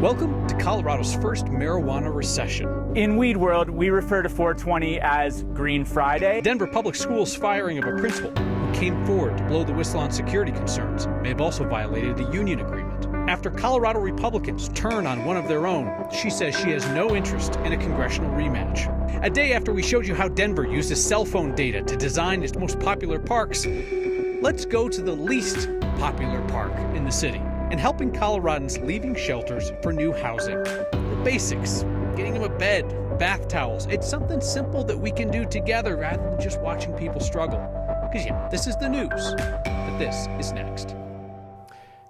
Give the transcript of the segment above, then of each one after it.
Welcome to Colorado's first marijuana recession. In weed world, we refer to 420 as Green Friday. Denver Public Schools' firing of a principal who came forward to blow the whistle on security concerns may have also violated a union agreement. After Colorado Republicans turn on one of their own, she says she has no interest in a congressional rematch. A day after we showed you how Denver uses cell phone data to design its most popular parks, let's go to the least popular park in the city and helping Coloradans leaving shelters for new housing. The basics, getting them a bed, bath towels. It's something simple that we can do together rather than just watching people struggle. Because yeah, this is the news, but this is next.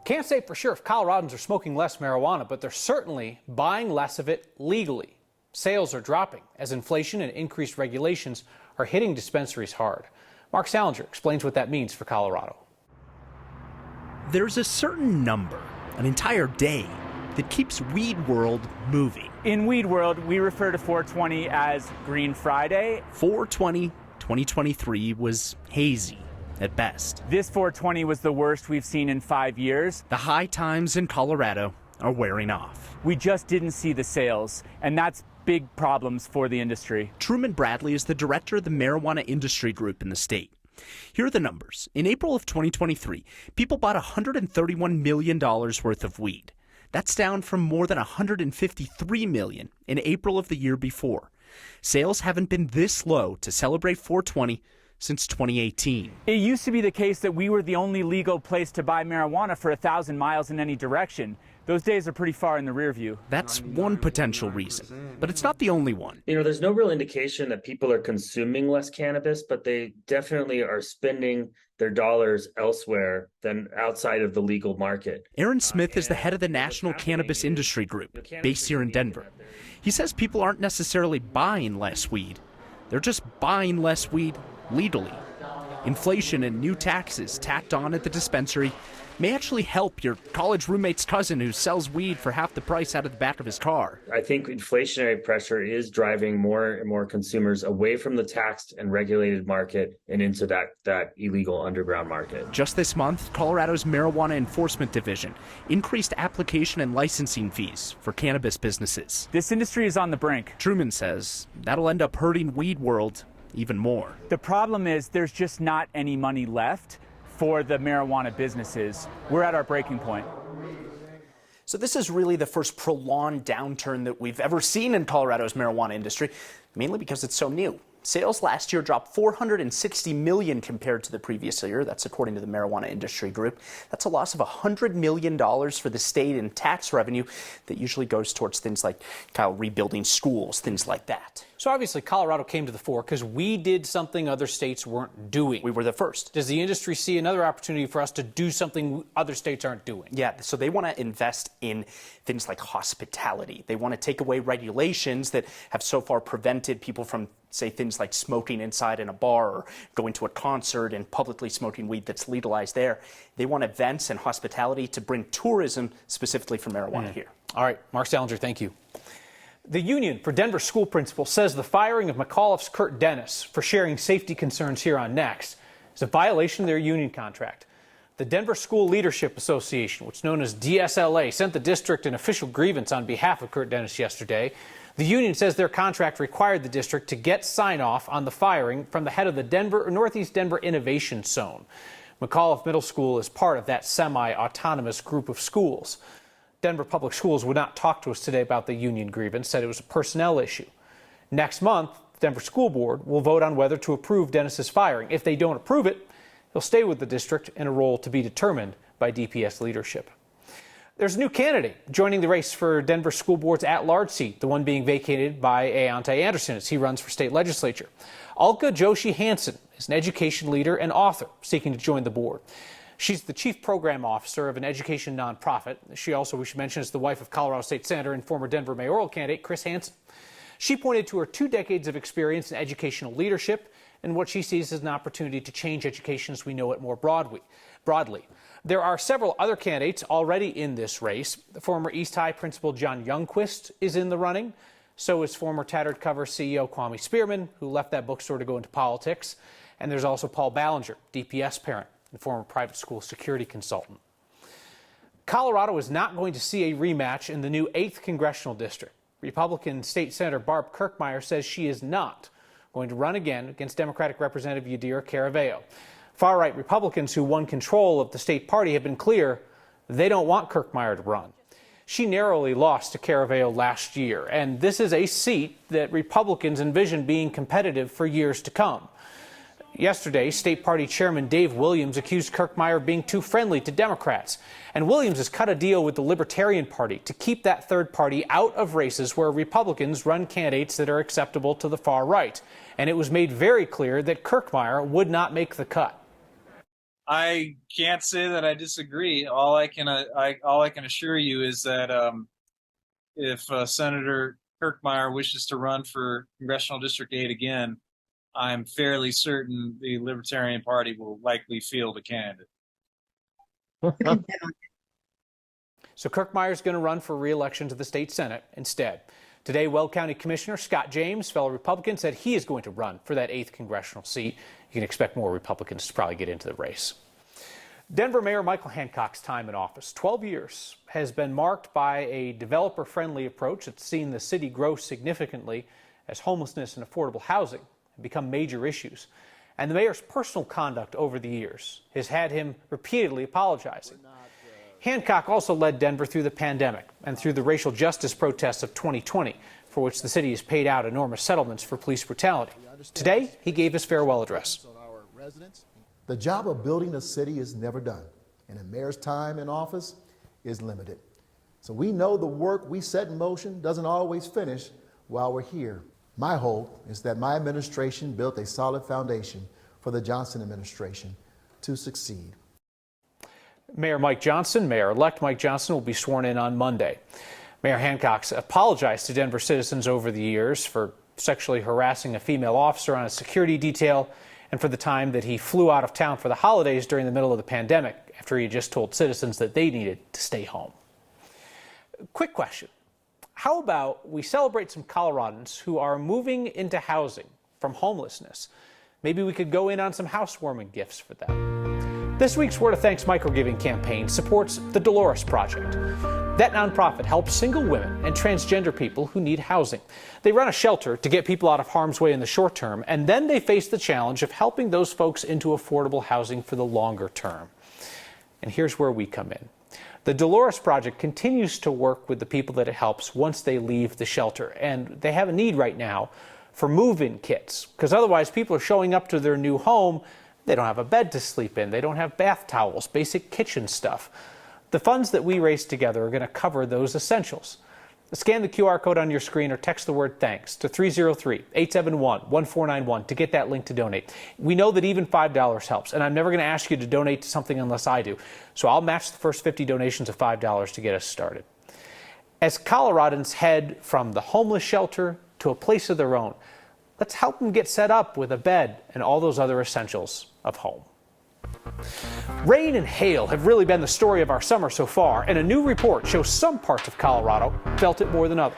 Can't say for sure if Coloradans are smoking less marijuana, but they're certainly buying less of it legally. Sales are dropping as inflation and increased regulations are hitting dispensaries hard. Mark Salinger explains what that means for Colorado. There's a certain number, an entire day, that keeps weed world moving. In weed world, we refer to 420 as Green Friday. 420 2023 was hazy at best. This 420 was the worst we've seen in 5 years. The high times in Colorado are wearing off. We just didn't see the sales, and that's big problems for the industry. Truman Bradley is the director of the marijuana industry group in the state. Here are the numbers. In April of 2023, people bought $131 million worth of weed. That's down from more than $153 million in April of the year before. Sales haven't been this low to celebrate 420 since 2018. It used to be the case that we were the only legal place to buy marijuana for 1,000 miles in any direction. Those days are pretty far in the rear view. That's one potential reason, but it's not the only one. There's no real indication that people are consuming less cannabis, but they definitely are spending their dollars elsewhere than outside of the legal market. Aaron Smith is the head of the National Cannabis Industry Group, based here in Denver. He says people aren't necessarily buying less weed. They're just buying less weed legally. Inflation and new taxes tacked on at the dispensary may actually help your college roommate's cousin who sells weed for half the price out of the back of his car. I think inflationary pressure is driving more and more consumers away from the taxed and regulated market and into that illegal underground market. Just this month, Colorado's Marijuana Enforcement Division increased application and licensing fees for cannabis businesses. This industry is on the brink. Truman says that'll end up hurting weed world even more. The problem is there's just not any money left for the marijuana businesses. We're at our breaking point. So this is really the first prolonged downturn that we've ever seen in Colorado's marijuana industry, mainly because it's so new. Sales last year dropped $460 million compared to the previous year. That's according to the Marijuana Industry Group. That's a loss of $100 million for the state in tax revenue that usually goes towards things like rebuilding schools, things like that. So obviously Colorado came to the fore because we did something other states weren't doing. We were the first. Does the industry see another opportunity for us to do something other states aren't doing? Yeah, so they want to invest in things like hospitality. They want to take away regulations that have so far prevented people from, say, things like smoking inside in a bar or going to a concert and publicly smoking weed that's legalized there. They want events and hospitality to bring tourism specifically for marijuana here. All right, Mark Salinger, thank you. The union for Denver school principals says the firing of McAuliffe's Kurt Dennis for sharing safety concerns here on Next is a violation of their union contract. The Denver School Leadership Association, which is known as DSLA, sent the district an official grievance on behalf of Kurt Dennis yesterday. The union says their contract required the district to get sign-off on the firing from the head of the Northeast Denver Innovation Zone. McAuliffe Middle School is part of that semi-autonomous group of schools. Denver Public Schools would not talk to us today about the union grievance, said it was a personnel issue. Next month, the Denver School Board will vote on whether to approve Dennis's firing. If they don't approve it, he'll stay with the district in a role to be determined by DPS leadership. There's a new candidate joining the race for Denver School Board's at-large seat, the one being vacated by Aonte Anderson as he runs for state legislature. Alka Joshi Hansen is an education leader and author seeking to join the board. She's the chief program officer of an education nonprofit. She also, we should mention, is the wife of Colorado State Senator and former Denver mayoral candidate Chris Hansen. She pointed to her 2 decades of experience in educational leadership and what she sees as an opportunity to change education as we know it more broadly. There are several other candidates already in this race. The former East High principal John Youngquist is in the running. So is former Tattered Cover CEO Kwame Spearman, who left that bookstore to go into politics. And there's also Paul Ballinger, DPS parent and former private school security consultant. Colorado is not going to see a rematch in the new 8th Congressional District. Republican State Senator Barb Kirkmeyer says she is not going to run again against Democratic Representative Yadira Caraveo. Far-right Republicans who won control of the state party have been clear they don't want Kirkmeyer to run. She narrowly lost to Caraveo last year, and this is a seat that Republicans envision being competitive for years to come. Yesterday, State Party Chairman Dave Williams accused Kirkmeyer of being too friendly to Democrats. And Williams has cut a deal with the Libertarian Party to keep that third party out of races where Republicans run candidates that are acceptable to the far right. And it was made very clear that Kirkmeyer would not make the cut. I can't say that I disagree. All I can assure you is that if Senator Kirkmeyer wishes to run for Congressional District 8 again, I'm fairly certain the Libertarian Party will likely field a candidate. So Kirkmeyer is going to run for re-election to the state Senate instead. Today, Weld County Commissioner Scott James, fellow Republican, said he is going to run for that 8th congressional seat. You can expect more Republicans to probably get into the race. Denver Mayor Michael Hancock's time in office, 12 years, has been marked by a developer-friendly approach that's seen the city grow significantly as homelessness and affordable housing have become major issues. And the mayor's personal conduct over the years has had him repeatedly apologizing. Hancock also led Denver through the pandemic and through the racial justice protests of 2020, for which the city has paid out enormous settlements for police brutality. Today, he gave his farewell address. The job of building a city is never done, and a mayor's time in office is limited. So we know the work we set in motion doesn't always finish while we're here. My hope is that my administration built a solid foundation for the Johnson administration to succeed. Mayor-elect Mike Johnson will be sworn in on Monday. Mayor Hancock's apologized to Denver citizens over the years for sexually harassing a female officer on a security detail and for the time that he flew out of town for the holidays during the middle of the pandemic after he had just told citizens that they needed to stay home. Quick question. How about we celebrate some Coloradans who are moving into housing from homelessness? Maybe we could go in on some housewarming gifts for them. This week's Word of Thanks microgiving campaign supports the Dolores Project. That nonprofit helps single women and transgender people who need housing. They run a shelter to get people out of harm's way in the short term, and then they face the challenge of helping those folks into affordable housing for the longer term. And here's where we come in. The Dolores Project continues to work with the people that it helps once they leave the shelter, and they have a need right now for move-in kits, because otherwise people are showing up to their new home. They don't have a bed to sleep in. They don't have bath towels, basic kitchen stuff. The funds that we raise together are going to cover those essentials. Scan the QR code on your screen or text the word THANKS to 303-871-1491 to get that link to donate. We know that even $5 helps, and I'm never going to ask you to donate to something unless I do. So I'll match the first 50 donations of $5 to get us started. As Coloradans head from the homeless shelter to a place of their own, let's help them get set up with a bed and all those other essentials of home. Rain and hail have really been the story of our summer so far, and a new report shows some parts of Colorado felt it more than others.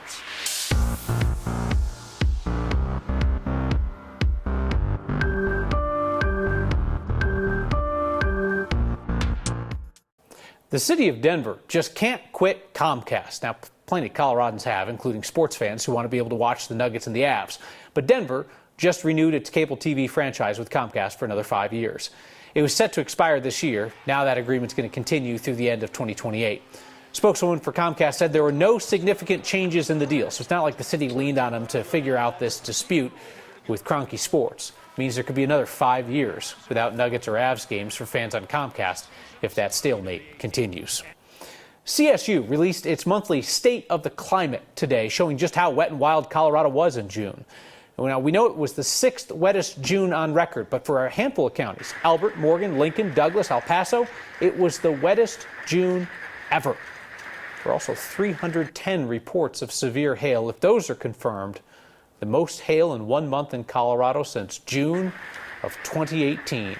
The city of Denver just can't quit Comcast. Now, plenty of Coloradans have, including sports fans who want to be able to watch the Nuggets and the Avs. But Denver just renewed its cable TV franchise with Comcast for another 5 years. It was set to expire this year. Now that agreement's going to continue through the end of 2028. Spokeswoman for Comcast said there were no significant changes in the deal. So it's not like the city leaned on them to figure out this dispute with Kroenke Sports. It means there could be another 5 years without Nuggets or Avs games for fans on Comcast if that stalemate continues. CSU released its monthly State of the Climate today, showing just how wet and wild Colorado was in June. Now, we know it was the 6th wettest June on record, but for a handful of counties, Albert, Morgan, Lincoln, Douglas, El Paso, it was the wettest June ever. There are also 310 reports of severe hail. If those are confirmed, the most hail in 1 month in Colorado since June of 2018.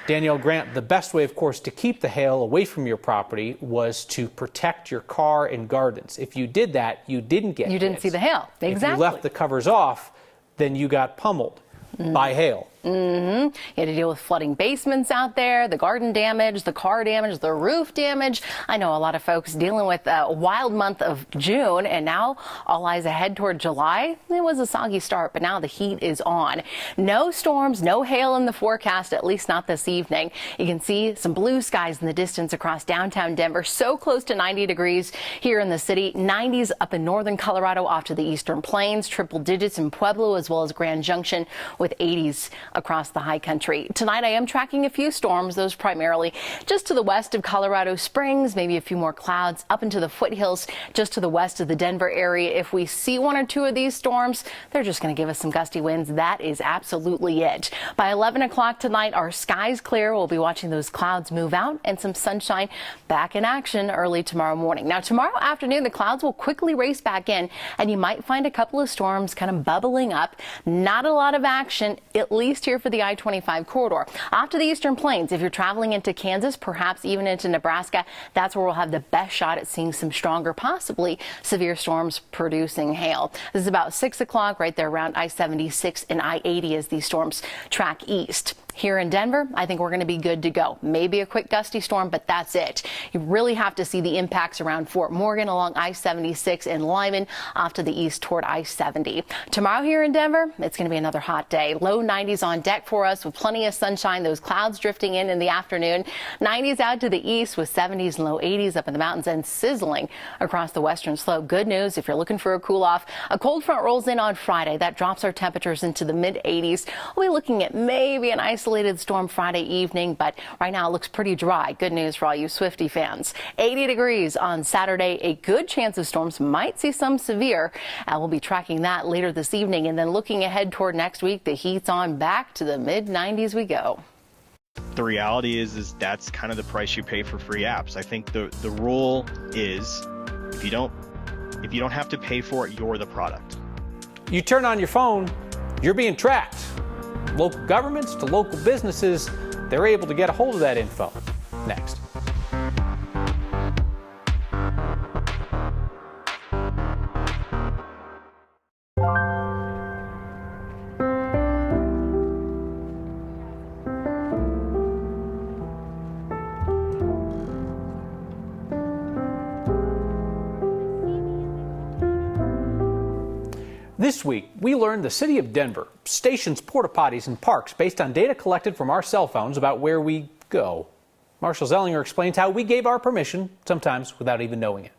Danielle Grant, the best way, of course, to keep the hail away from your property was to protect your car and gardens. If you did that, you didn't get see the hail. Exactly. If you left the covers off, then you got pummeled by hail. You had to deal with flooding basements out there, the garden damage, the car damage, the roof damage. I know a lot of folks dealing with a wild month of June, and now all eyes ahead toward July. It was a soggy start, but now the heat is on. No storms, no hail in the forecast, at least not this evening. You can see some blue skies in the distance across downtown Denver, so close to 90 degrees here in the city. 90s up in northern Colorado off to the eastern plains, triple digits in Pueblo as well as Grand Junction with 80s across the high country. Tonight I am tracking a few storms, those primarily just to the west of Colorado Springs, maybe a few more clouds up into the foothills just to the west of the Denver area. If we see one or two of these storms, they're just going to give us some gusty winds. That is absolutely it. By 11 o'clock tonight, our skies clear. We'll be watching those clouds move out and some sunshine back in action early tomorrow morning. Now, tomorrow afternoon, the clouds will quickly race back in, and you might find a couple of storms kind of bubbling up. Not a lot of action, at least here for the I-25 corridor. Off to the eastern plains, if you're traveling into Kansas, perhaps even into Nebraska, that's where we'll have the best shot at seeing some stronger, possibly severe storms producing hail. This is about 6 o'clock right there around I-76 and I-80 as these storms track east. Here in Denver, I think we're going to be good to go. Maybe a quick gusty storm, but that's it. You really have to see the impacts around Fort Morgan along I-76 and Lyman off to the east toward I-70. Tomorrow here in Denver, it's going to be another hot day. Low 90s on deck for us with plenty of sunshine, those clouds drifting in the afternoon. 90s out to the east with 70s and low 80s up in the mountains and sizzling across the western slope. Good news if you're looking for a cool off. A cold front rolls in on Friday. That drops our temperatures into the mid 80s. We'll be looking at maybe an isolated storm Friday evening, but right now it looks pretty dry. Good news for all you Swiftie fans. 80 degrees on Saturday. A good chance of storms. Might see some severe. We'll be tracking that later this evening, and then looking ahead toward next week, the heat's on. Back to the mid 90s we go. The reality is that's kind of the price you pay for free apps. I think the rule is if you don't have to pay for it, you're the product. You turn on your phone, you're being tracked. Local governments to local businesses, they're able to get a hold of that info. Next. This week, we learned the city of Denver stations porta potties in parks based on data collected from our cell phones about where we go. Marshall Zellinger explains how we gave our permission, sometimes without even knowing it.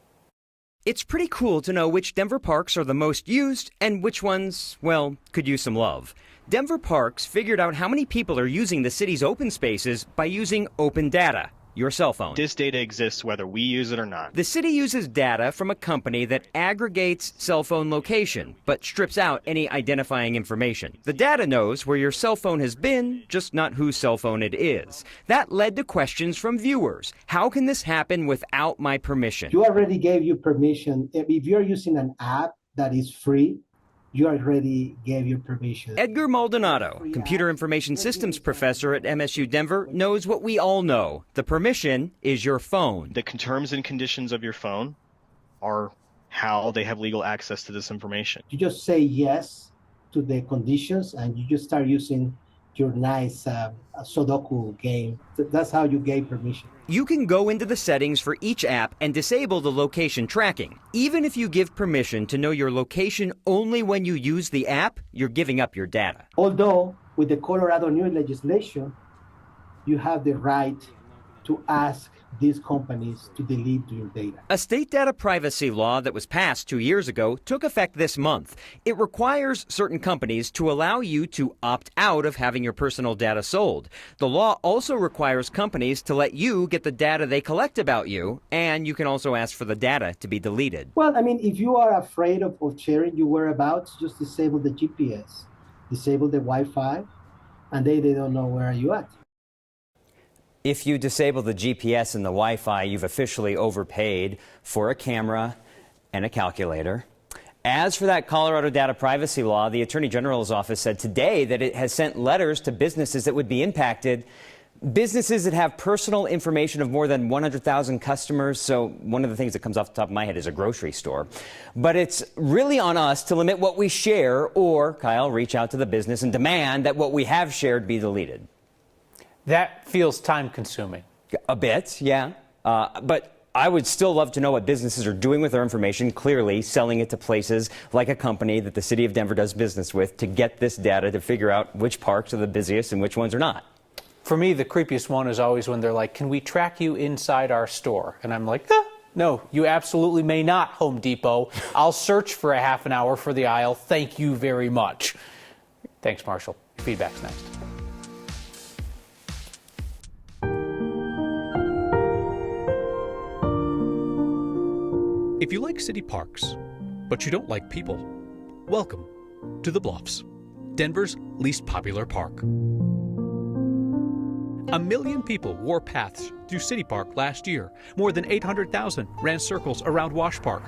It's pretty cool to know which Denver parks are the most used and which ones, well, could use some love. Denver Parks figured out how many people are using the city's open spaces by using open data. Your cell phone. This data exists whether we use it or not. The city uses data from a company that aggregates cell phone location, but strips out any identifying information. The data knows where your cell phone has been, just not whose cell phone it is. That led to questions from viewers. How can this happen without my permission? You already gave you permission. If you're using an app that is free, you already gave your permission. Edgar Maldonado, computer information systems professor at MSU Denver, knows what we all know. The permission is your phone. The terms and conditions of your phone are how they have legal access to this information. You just say yes to the conditions and you just start using your nice Sudoku game. That's how you gave permission. You can go into the settings for each app and disable the location tracking. Even if you give permission to know your location only when you use the app, you're giving up your data. Although with the Colorado new legislation, you have the right to ask these companies to delete your data. A state data privacy law that was passed 2 years ago took effect this month. It requires certain companies to allow you to opt out of having your personal data sold. The law also requires companies to let you get the data they collect about you, and you can also ask for the data to be deleted. Well, I mean, if you are afraid of sharing your whereabouts, just disable the GPS, disable the Wi-Fi, and they don't know where are you at. If you disable the GPS and the Wi-Fi, you've officially overpaid for a camera and a calculator. As for that Colorado data privacy law, the Attorney General's office said today that it has sent letters to businesses that would be impacted. Businesses that have personal information of more than 100,000 customers. So one of the things that comes off the top of my head is a grocery store. But it's really on us to limit what we share, or, Kyle, reach out to the business and demand that what we have shared be deleted. That feels time consuming. A bit, yeah. But I would still love to know what businesses are doing with their information, clearly selling it to places like a company that the city of Denver does business with, to get this data to figure out which parks are the busiest and which ones are not. For me, the creepiest one is always when they're like, can we track you inside our store? And I'm like, no, you absolutely may not, Home Depot. I'll search for a half an hour for the aisle. Thank you very much. Thanks, Marshall. Feedback's next. If you like city parks, but you don't like people, welcome to the Bluffs, Denver's least popular park. 1 million people wore paths through City Park last year. More than 800,000 ran circles around Wash Park.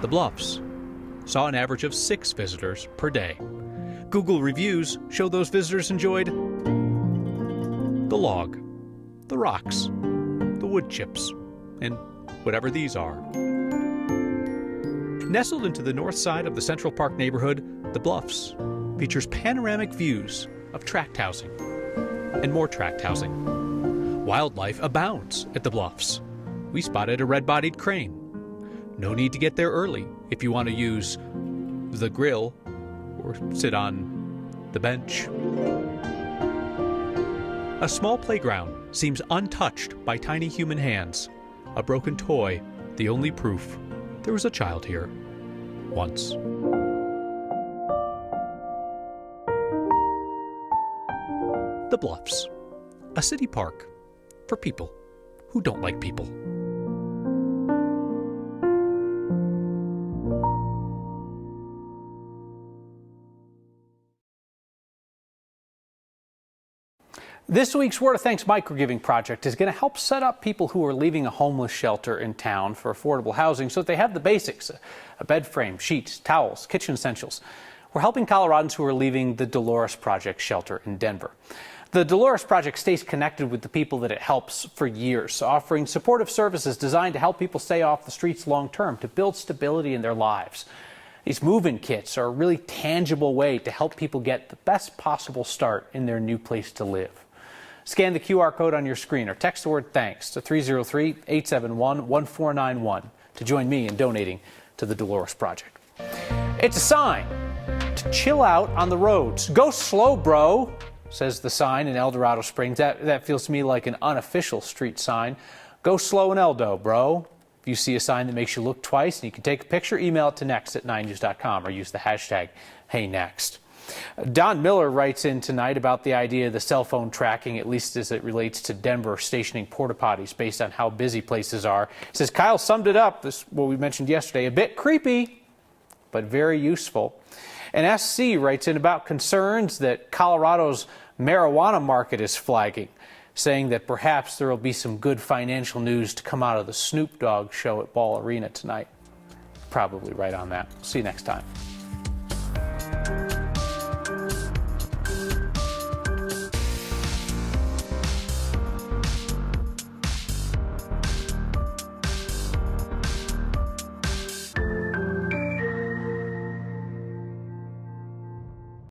The Bluffs saw an average of 6 visitors per day. Google reviews show those visitors enjoyed the log, the rocks, the wood chips, and whatever these are. Nestled into the north side of the Central Park neighborhood, the Bluffs features panoramic views of tract housing and more tract housing. Wildlife abounds at the Bluffs. We spotted a red-bodied crane. No need to get there early if you want to use the grill or sit on the bench. A small playground seems untouched by tiny human hands. A broken toy, the only proof there was a child here once. The Bluffs, a city park for people who don't like people. This week's Word of Thanks microgiving project is going to help set up people who are leaving a homeless shelter in town for affordable housing so that they have the basics: a bed frame, sheets, towels, kitchen essentials. We're helping Coloradans who are leaving the Dolores Project shelter in Denver. The Dolores Project stays connected with the people that it helps for years, offering supportive services designed to help people stay off the streets long term, to build stability in their lives. These move-in kits are a really tangible way to help people get the best possible start in their new place to live. Scan the QR code on your screen or text the word THANKS to 303-871-1491 to join me in donating to the Dolores Project. It's a sign to chill out on the roads. Go slow, bro, says the sign in El Dorado Springs. That feels to me like an unofficial street sign. Go slow in Eldo, bro. If you see a sign that makes you look twice and you can take a picture, email it to next@9news.com or use the hashtag HeyNext. Don Miller writes in tonight about the idea of the cell phone tracking, at least as it relates to Denver stationing porta potties based on how busy places are. He says, Kyle summed it up, this what we mentioned yesterday, a bit creepy, but very useful. And SC writes in about concerns that Colorado's marijuana market is flagging, saying that perhaps there will be some good financial news to come out of the Snoop Dogg show at Ball Arena tonight. Probably right on that. See you next time.